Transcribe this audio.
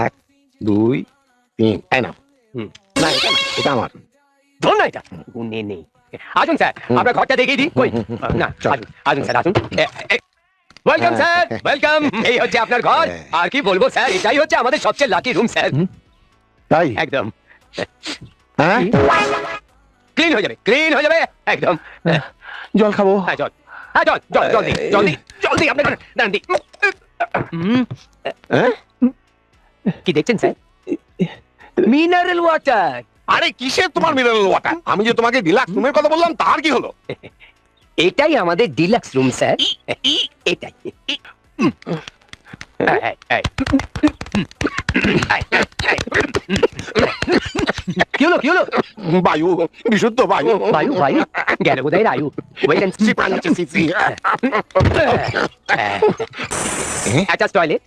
এক, দুই, তিন। এই নাও। হুম। না, এটা আমার। ধর না এটা গুনে নেই। আসুন স্যার, আপনার ঘরটা দেখিয়ে দিই। কই না, আসুন আসুন স্যার, আসুন। Welcome sir, welcome. এই হচ্ছে আপনার ঘর। আর কি বলবো স্যার, এটাই হচ্ছে আমাদের সবচেয়ে লাকি রুম স্যার। তাই? একদম হ্যাঁ? ক্লিন হয়ে যাবে, ক্লিন হয়ে যাবে একদম। জল খাবো। হ্যাঁ জল, হ্যাঁ জল, জল, জলদি জলদি জলদি আপনার দাঁড়ান দি। হ্যাঁ? কি দেখছেন স্যার? Mineral water. আরে কিসের তোমার মিনারেল ওয়াটার? আমি যে তোমাকে ডিলাক্স রুমের কথা বললাম, তার কি হলো? এটাই আমাদের ডিলাক্স রুম স্যার। এটাই। কি হলো, কি হলো? বায়ু, বিশুদ্ধ বায়ু। বায়ু, বায়ু গেল বোধহয় রায়ু। Wait and see. Attach toilet.